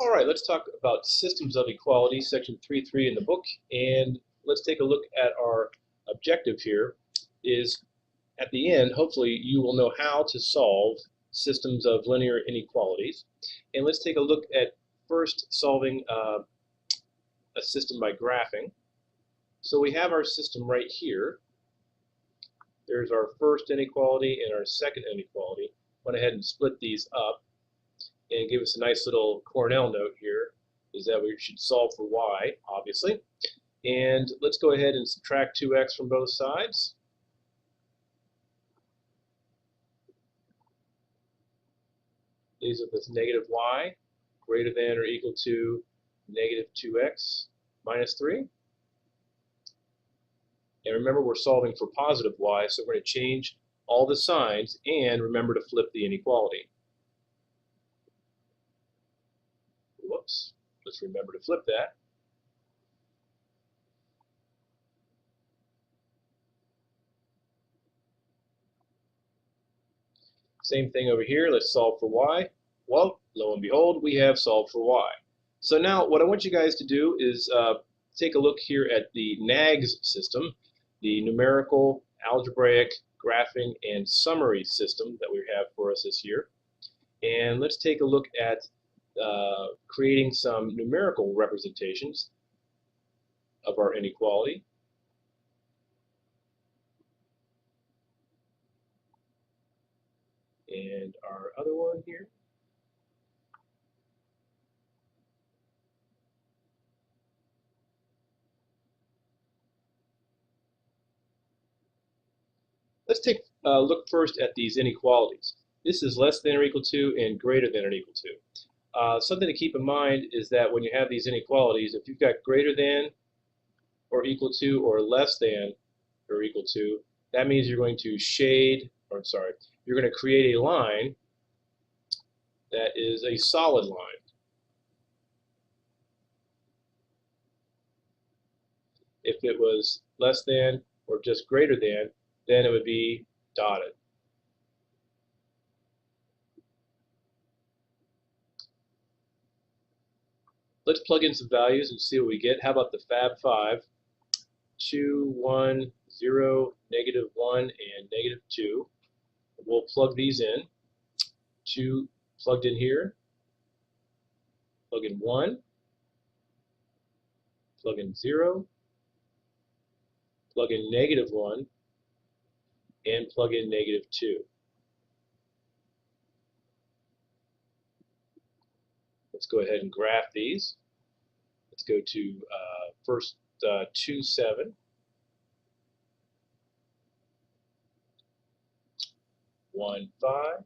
All right, let's talk about systems of equality, section 3.3 in the book, and let's take a look at our objective here. Is at the end, hopefully, you will know how to solve systems of linear inequalities. And let's take a look at first solving a system by graphing. So we have our system right here. There's our first inequality and our second inequality. Went ahead and split these up and give us a nice little Cornell note here, is that we should solve for y, obviously. And let's go ahead and subtract 2x from both sides. Leaves us with negative y greater than or equal to negative 2x minus 3. And remember, we're solving for positive y, so we're going to change all the signs and remember to flip the inequality. Whoops. Let's remember to flip that. Same thing over here. Let's solve for y. Well, lo and behold, we have solved for y. So now what I want you guys to do is take a look here at the NAGS system, the numerical, algebraic, graphing, and summary system that we have for us this year. And let's take a look at creating some numerical representations of our inequality. And our other one here. Let's take a look first at these inequalities. This is less than or equal to and greater than or equal to. Something to keep in mind is that when you have these inequalities, if you've got greater than or equal to or less than or equal to, that means you're going to you're going to create a line that is a solid line. If it was less than or just greater than, then it would be dotted. Let's plug in some values and see what we get. How about the Fab 5? 2, 1, 0, negative 1, and negative 2. We'll plug these in. 2 plugged in here. Plug in 1. Plug in 0. Plug in negative 1. And plug in negative 2. Let's go ahead and graph these. Let's go to first 2, 7. 1, 5.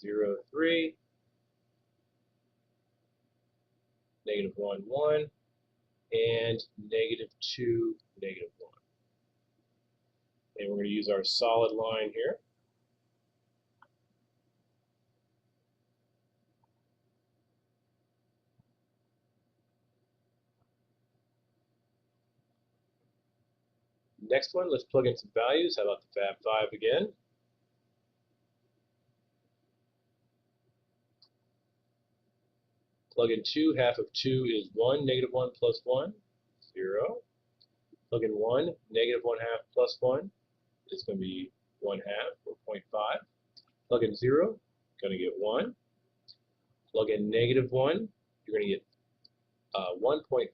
0, 3. Negative 1, 1. And negative 2, negative 1. And we're going to use our solid line here. Next one, let's plug in some values. How about the Fab 5 again? Plug in 2. Half of 2 is 1. Negative 1 plus 1, 0. Plug in 1. Negative 1 half plus 1 is going to be 1 half, or 0.5. Plug in 0, going to get 1. Plug in negative 1, you're going to get 1.5.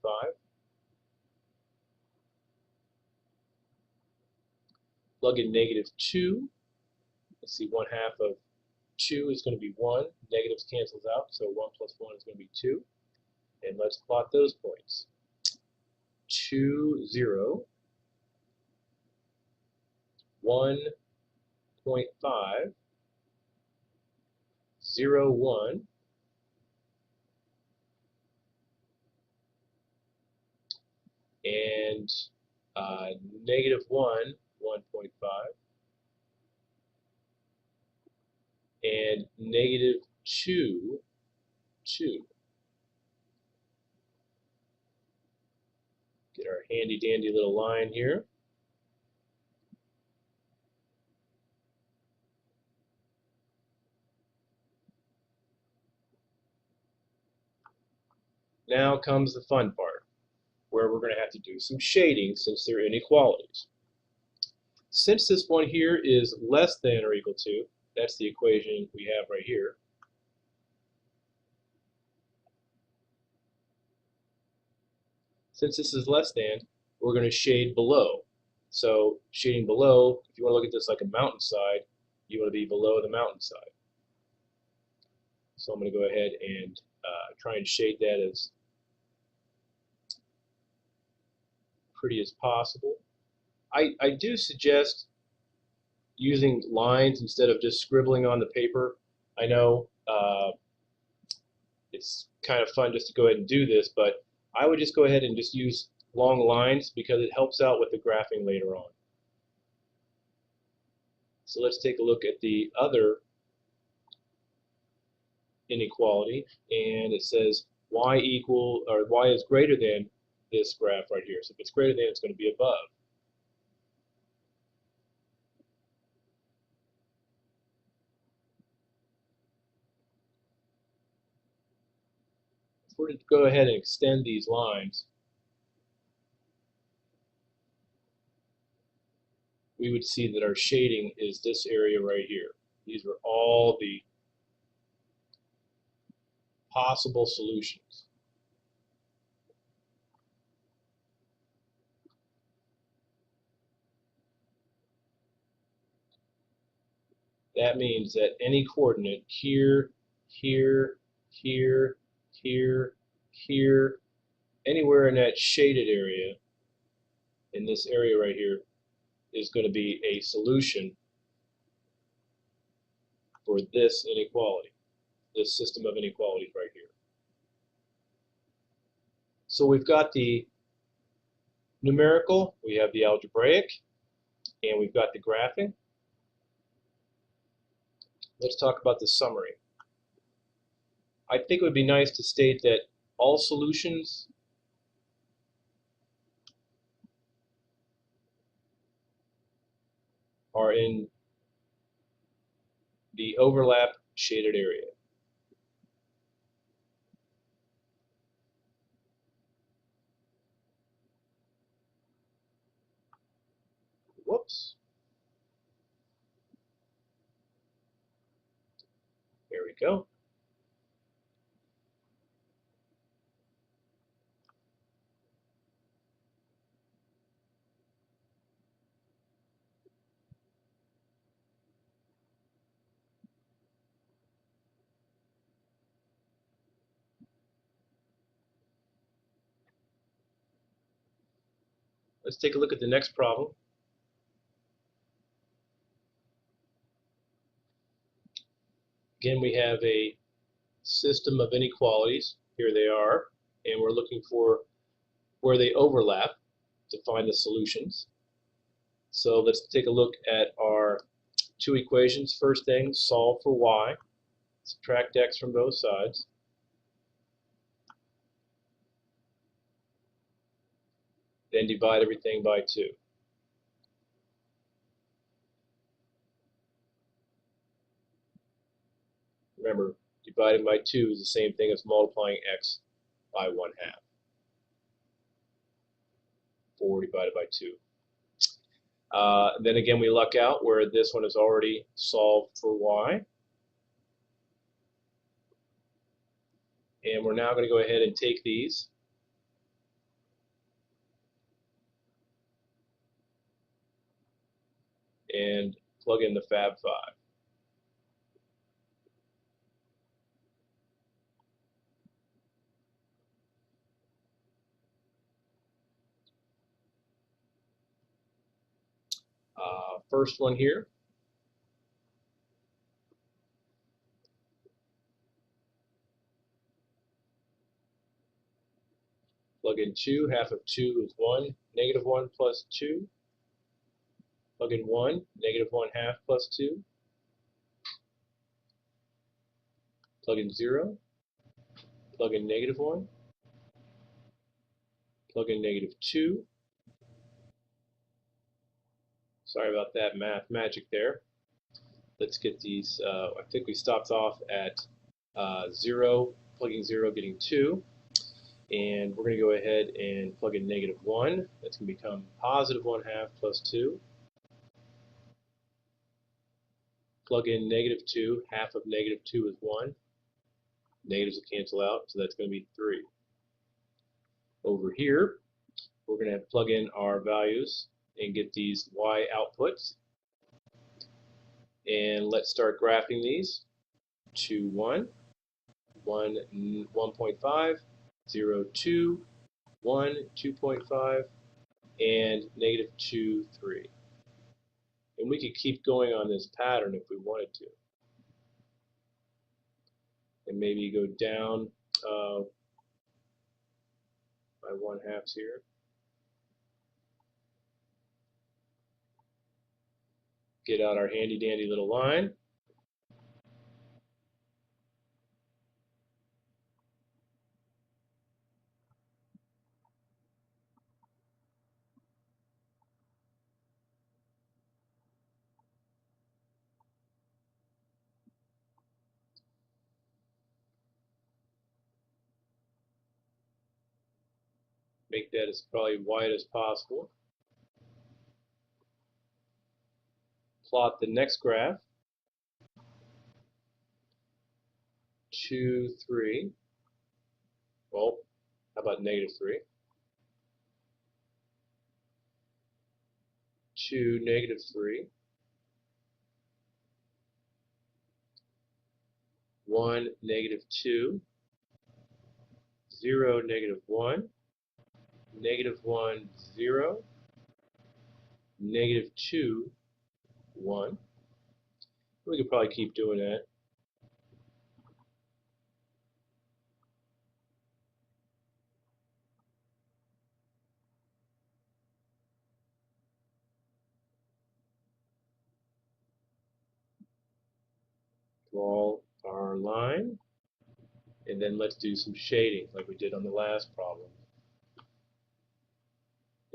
Plug in negative 2. Let's see, 1 half of 2 is going to be 1. Negatives cancels out, so 1 plus 1 is going to be 2. And let's plot those points. 2, 0. 1.5. 0, 1. And negative 1, 1.5. And negative 2, 2. Get our handy dandy little line here. Now comes the fun part, where we're going to have to do some shading since they're inequalities. Since this one here is less than or equal to, that's the equation we have right here. Since this is less than, we're going to shade below. So shading below, if you want to look at this like a mountainside, you want to be below the mountainside. So I'm going to go ahead and try and shade that as pretty as possible. I do suggest using lines instead of just scribbling on the paper. I know it's kind of fun just to go ahead and do this, but I would just go ahead and just use long lines because it helps out with the graphing later on. So let's take a look at the other inequality, and it says y is greater than this graph right here. So if it's greater than, it's going to be above. If we're to go ahead and extend these lines, we would see that our shading is this area right here. These are all the possible solutions. That means that any coordinate here, here, here, here, here, anywhere in that shaded area, in this area right here, is going to be a solution for this inequality, this system of inequalities right here. So we've got the numerical, we have the algebraic, and we've got the graphing. Let's talk about the summary. I think it would be nice to state that all solutions are in the overlap shaded area. Whoops. There we go. Let's take a look at the next problem. Again, we have a system of inequalities. Here they are, and we're looking for where they overlap to find the solutions. So let's take a look at our two equations. First thing, solve for y. Subtract x from both sides. Then divide everything by 2. Remember, dividing by 2 is the same thing as multiplying x by 1/2. 4 divided by 2. Then again, we luck out where this one is already solved for y. And we're now going to go ahead and take these and plug in the Fab 5. First one here, plug in 2, half of 2 is 1, negative 1 plus 2, plug in 1, negative 1/2 plus 2, plug in 0, plug in negative 1, plug in negative 2. Sorry about that math magic there. Let's get these, I think we stopped off at 0, plugging 0, getting 2. And we're going to go ahead and plug in -1. That's going to become +1/2 plus 2. Plug in -2. Half of -2 is 1. Negatives will cancel out, so that's going to be 3. Over here, we're going to plug in our values and get these y outputs. And let's start graphing these. 2, 1, 1, 1.5, 0, 2, 1, 2.5, and -2, 3. And we could keep going on this pattern if we wanted to. And maybe go down by 1/2 here. Get out our handy dandy little line. Make that as probably wide as possible. Plot the next graph. 2, 3. Well, how about -3? 2, -3. 1, -2. 0, -1. -1, 0. -2, 1. We could probably keep doing that. Draw our line, and then let's do some shading like we did on the last problem.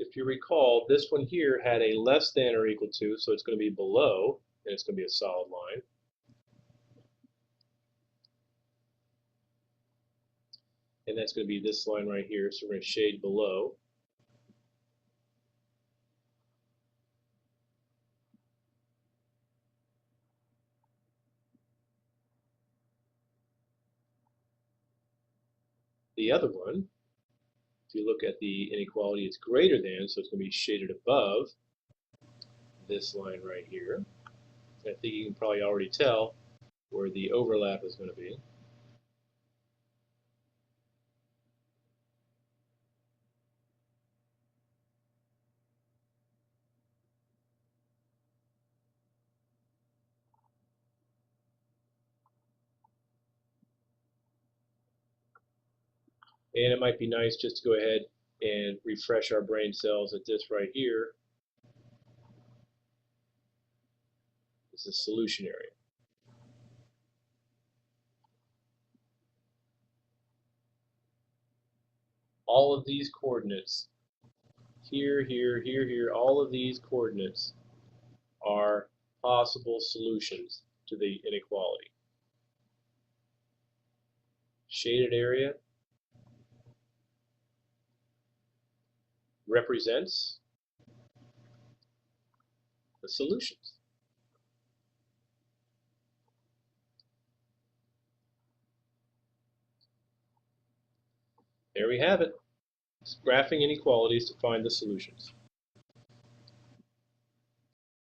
If you recall, this one here had a less than or equal to, so it's going to be below, and it's going to be a solid line. And that's going to be this line right here, so we're going to shade below. The other one, if you look at the inequality, it's greater than, so it's going to be shaded above this line right here. I think you can probably already tell where the overlap is going to be. And it might be nice just to go ahead and refresh our brain cells at this right here. This is solution area. All of these coordinates, here, here, here, here, all of these coordinates are possible solutions to the inequality. Shaded area represents the solutions. There we have it. Graphing inequalities to find the solutions.